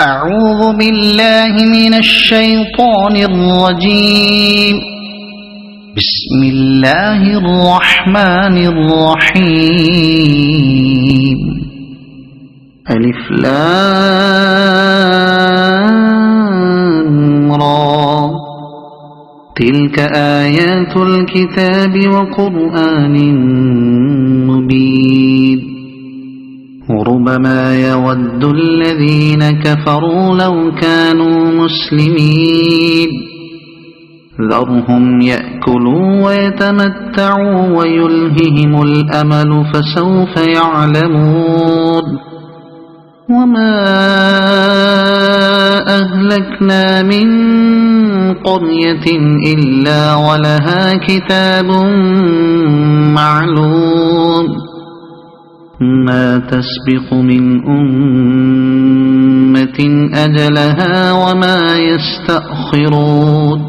أعوذ بالله من الشيطان الرجيم. بسم الله الرحمن الرحيم. ألف لام را. تلك آيات الكتاب وقرآن مبين. ربما يود الذين كفروا لو كانوا مسلمين. ذرهم يأكلوا ويتمتعوا ويلههم الأمل فسوف يعلمون. وما أهلكنا من قرية إلا ولها كتاب معلوم. ما تسبق من أمة أجلها وما يستأخرون.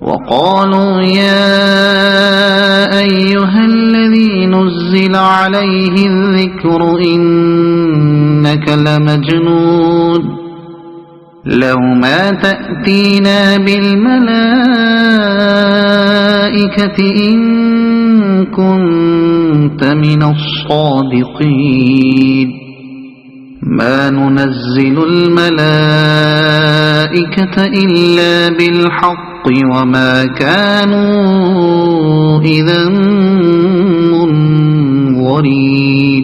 وقالوا يا أيها الذي نزل عليه الذكر إنك لمجنون. لو ما تأتينا بالملائكة إن كنت من الصادقين. ما ننزل الملائكة إلا بالحق وما كانوا إذا منظرين.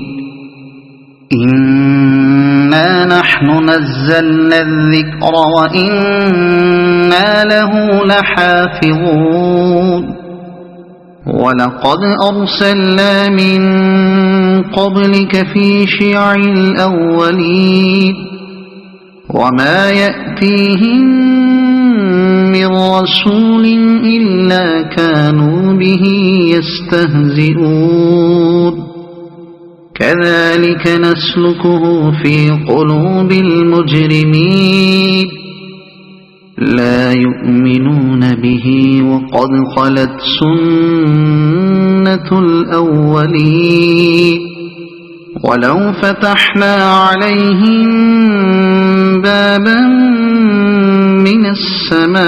إنا نحن نزلنا الذكر وإنا له لحافظون. ولقد أرسلنا من قبلك في شيع الأولين. وما يأتيهم من رسول إلا كانوا به يستهزئون. كذلك نسلكه في قلوب المجرمين. لا يؤمنون به وقد خلت سنة الأولين. ولو فتحنا عليهم بابا من السماء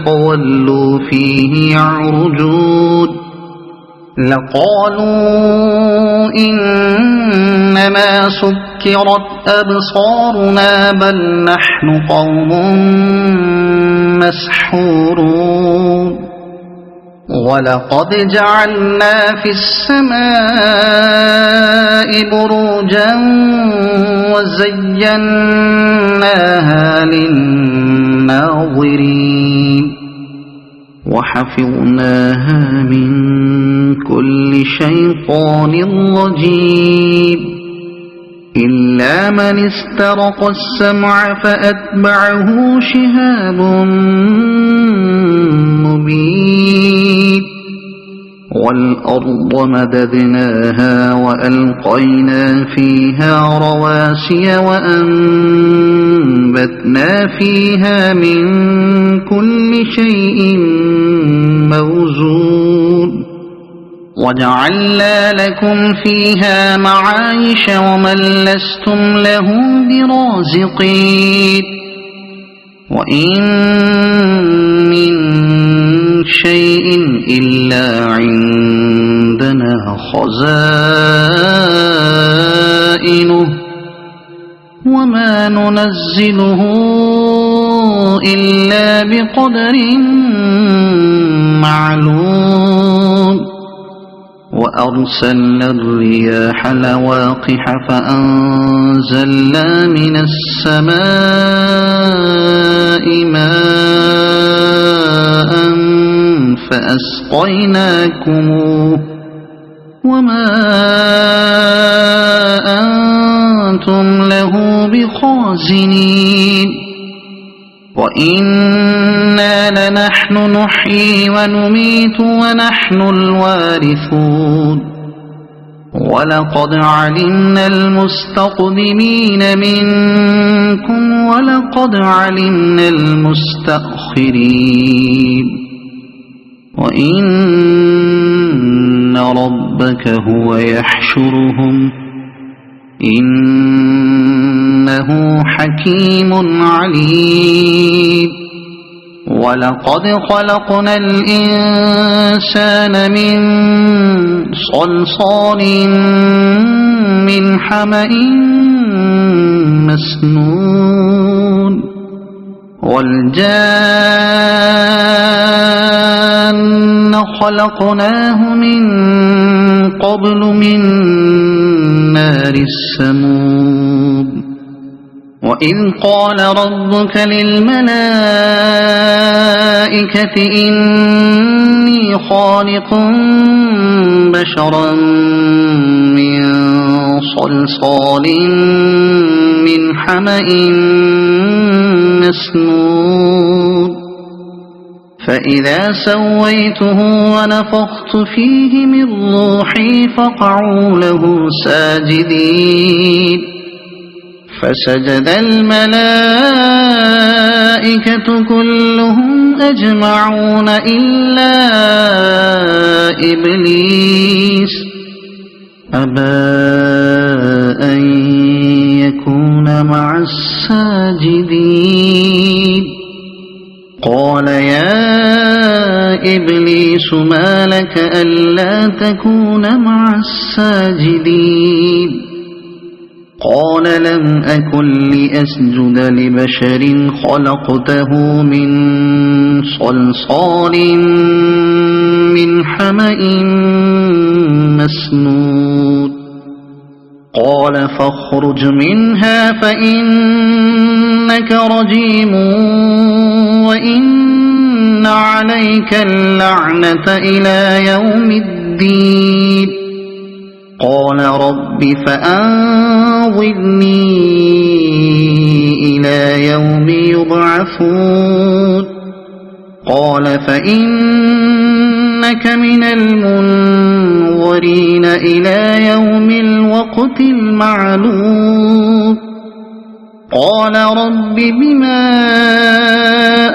فولوا فيه يعرجون لقالوا إنما سكرت أبصارنا بل نحن قوم مسحورون. ولقد جعلنا في السماء بروجا وزيناها للناظرين. وحفظناها من كل شيطان رجيم. إلا من استرق السمع فأتبعه شهاب مبين. والأرض مددناها وألقينا فيها رواسي وأنبتنا فيها من كل شيء موزون. وجعلنا لكم فيها معايش ومن لستم له برازقين. وإن من شيء إلا عندنا خزائنه وما ننزله إلا بقدر معلوم. وأرسلنا الرياح لواقح فأنزلنا من السماء ماء فأسقيناكموه وما أنتم له بخازنين. وإنا لنحن نحيي ونميت ونحن الوارثون. ولقد علمنا المستقدمين منكم ولقد علمنا المستأخرين. وإن ربك هو يحشرهم إن إنه حكيم عليم ولقد خلقنا الإنسان من صلصال من حمإ مسنون والجان خلقناه من قبل من نار السموم وإذ قال ربك للملائكة إني خالق بشرا من صلصال من حمإ مسنون فإذا سويته ونفخت فيه من روحي فقعوا له ساجدين فسجد الملائكة كلهم أجمعون إلا إبليس أبى أن يكون مع الساجدين قال يا إبليس ما لك ألا تكون مع الساجدين قال لم أكن لأسجد لبشر خلقته من صلصال من حمإ مسنون قال فاخرج منها فإنك رجيم وإن عليك اللعنة إلى يوم الدين قال رب فأنظرني إلى يوم يبعثون قال فإنك من المنظرين إلى يوم الوقت المعلوم قال رب بما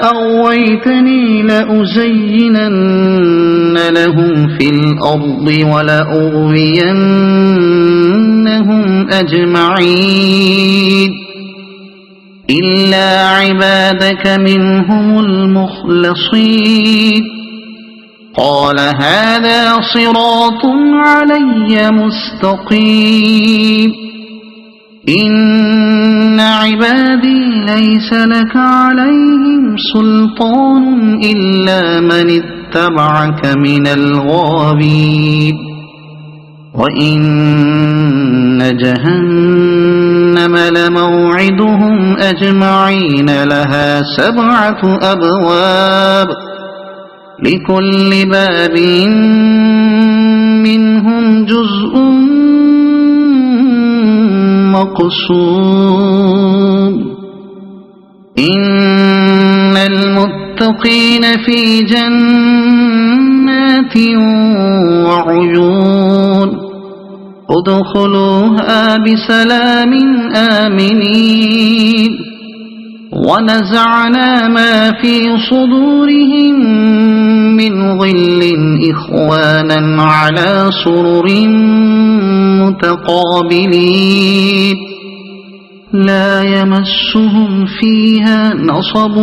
أغويتني لأزينن لهم في الأرض ولأغوينهم أجمعين إلا عبادك منهم المخلصين قال هذا صراط علي مستقيم إن عبادي ليس لك عليهم سلطان إلا من اتبعك من الغاوين وإن جهنم لموعدهم أجمعين لها 7 أبواب لكل باب منهم جزء مقسوم إن المتقين في جنات وعيون ادخلوها بسلام آمنين ونزعنا ما في صدورهم من غل إخوانا على سرر متقابلين لا يمسهم فيها نصب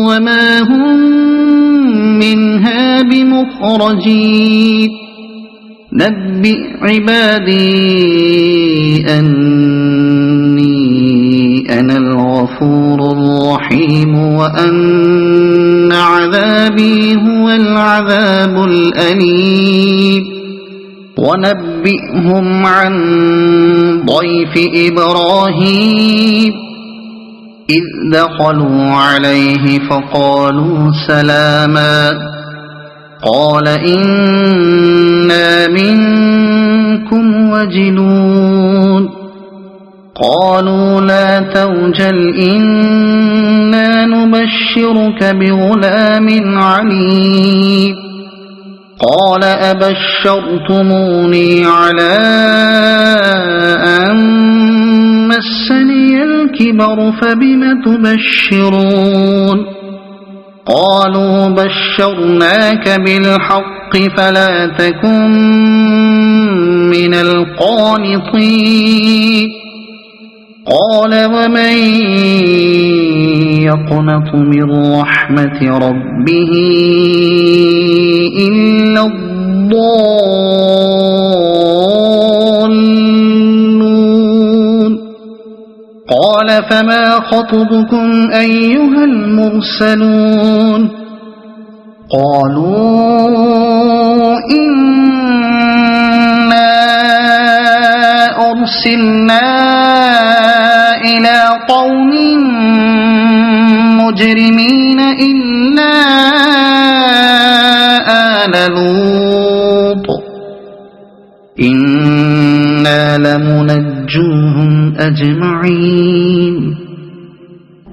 وما هم منها بمخرجين نبئ عبادي أني أنا الغفور الرحيم وأن عذابي هو العذاب الأليم ونبئهم عن ضيف إبراهيم إذ دخلوا عليه فقالوا سلاما قال إنا منكم وجلون قالوا لا توجل إنا نبشرك بغلام عليم قال أبشرتموني على أن مسني الكبر فبم تبشرون قالوا بشرناك بالحق فلا تكن من القانطين قال ومن يقنط من رحمة ربه إلا الضالون قال فما خطبكم أيها المرسلون قالوا إنا أرسلنا إلى قوم مجرمين إلا آل لوط إنا لمنجوهم أجمعين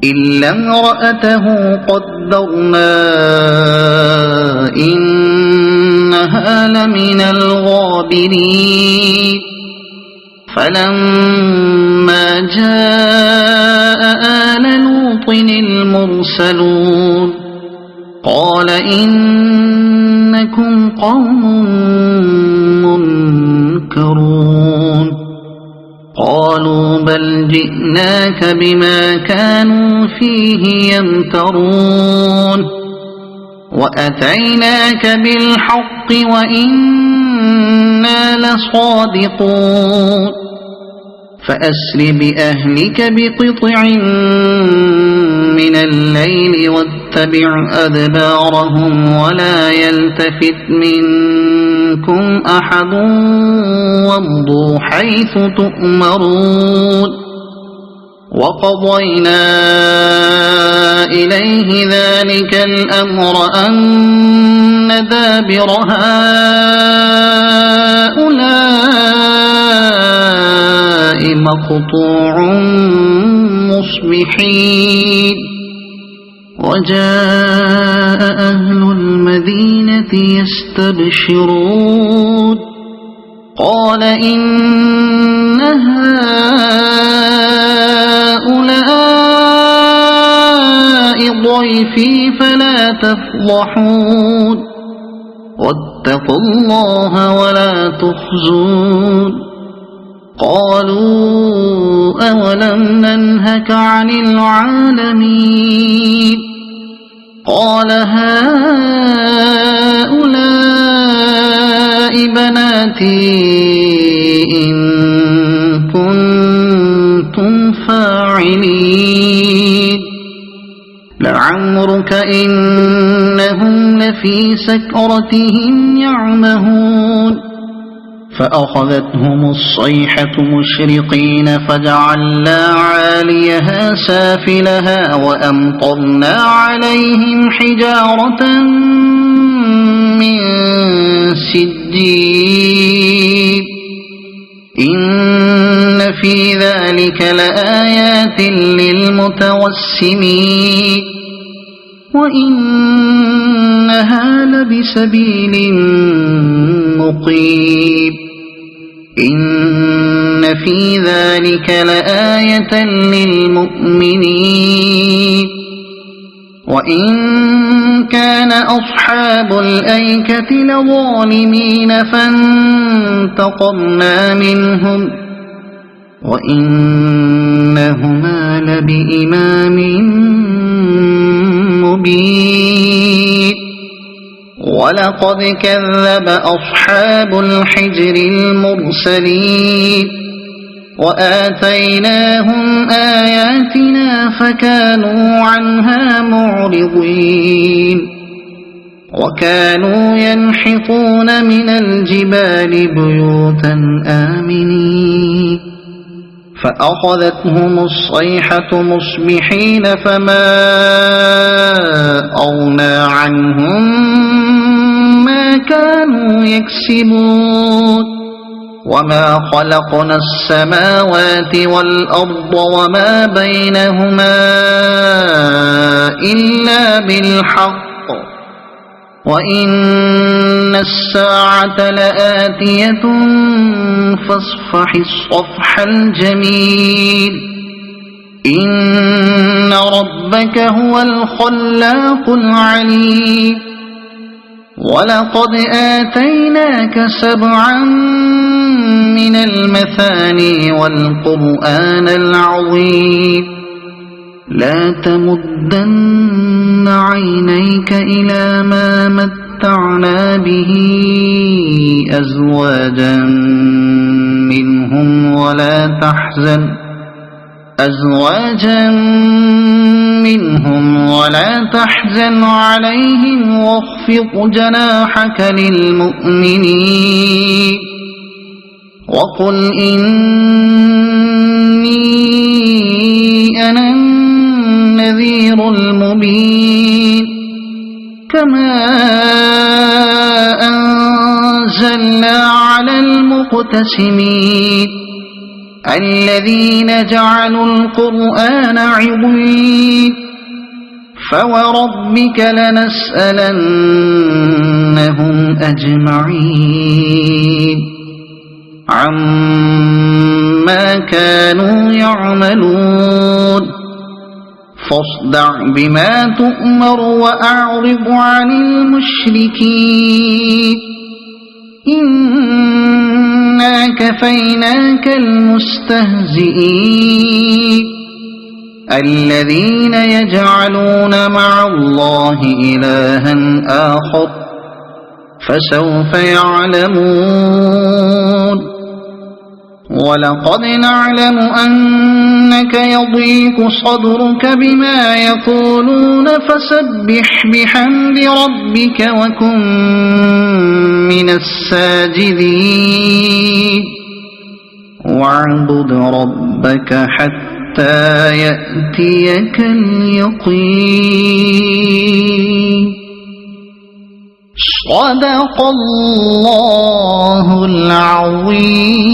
إلا امرأته قدرنا إنها لمن الغابرين فلما جاء آل لوط المرسلون قال إنكم قوم منكرون قالوا بل جئناك بما كانوا فيه يمترون وأتيناك بالحق وإنا لصادقون فأسر بأهلك بقطع من الليل واتبع أدبارهم ولا يلتفت منكم أحد وامضوا حيث تؤمرون وقضينا إليه ذلك الأمر أن دابر هؤلاء مقطوع مصبحين وجاء أهل المدينة يستبشرون قال إن هؤلاء ضيفي فلا تفضحون واتقوا الله ولا تخزون قالوا أولم ننهك عن العالمين قال هؤلاء بناتي إن كنتم فاعلين لعمرك إنهم لفي سكرتهم يعمهون فأخذتهم الصيحة مشرقين فجعلنا عاليها سافلها وأمطرنا عليهم حجارة من سجيل إن في ذلك لآيات للمتوسمين وإنها لبسبيل مقيم إن في ذلك لآية للمؤمنين وإن كان أصحاب الأيكة لظالمين فانتقمنا منهم وإنهما لبإمام مبين ولقد كذب أصحاب الحجر المرسلين وآتيناهم آياتنا فكانوا عنها معرضين وكانوا ينحطون من الجبال بيوتا آمنين فأخذتهم الصيحة مصبحين فما أغنى عنهم ما كانوا يكسبون وما خلقنا السماوات والأرض وما بينهما إلا بالحق وإن الساعة لآتية فاصفح الصفح الجميل إن ربك هو الخلاق العليم ولقد آتيناك 7 من المثاني والقرآن العظيم لا تمدن عينيك إلى ما متعنا به أزواجا منهم ولا تحزن عليهم واخفض جناحك للمؤمنين وقل إني أنا النذير المبين كما أنزلنا على المقتسمين الذين جعلوا القرآن عضين فوربك لنسألنهم أجمعين عما كانوا يعملون فاصدع بما تؤمر وأعرض عن المشركين إنا كفيناك المستهزئين الذين يجعلون مع الله إلها آخر فسوف يعلمون ولقد نعلم أنك يضيق صدرك بما يقولون فسبح بحمد ربك وكن من الساجدين واعبد ربك حتى يأتيك اليقين صدق الله العظيم.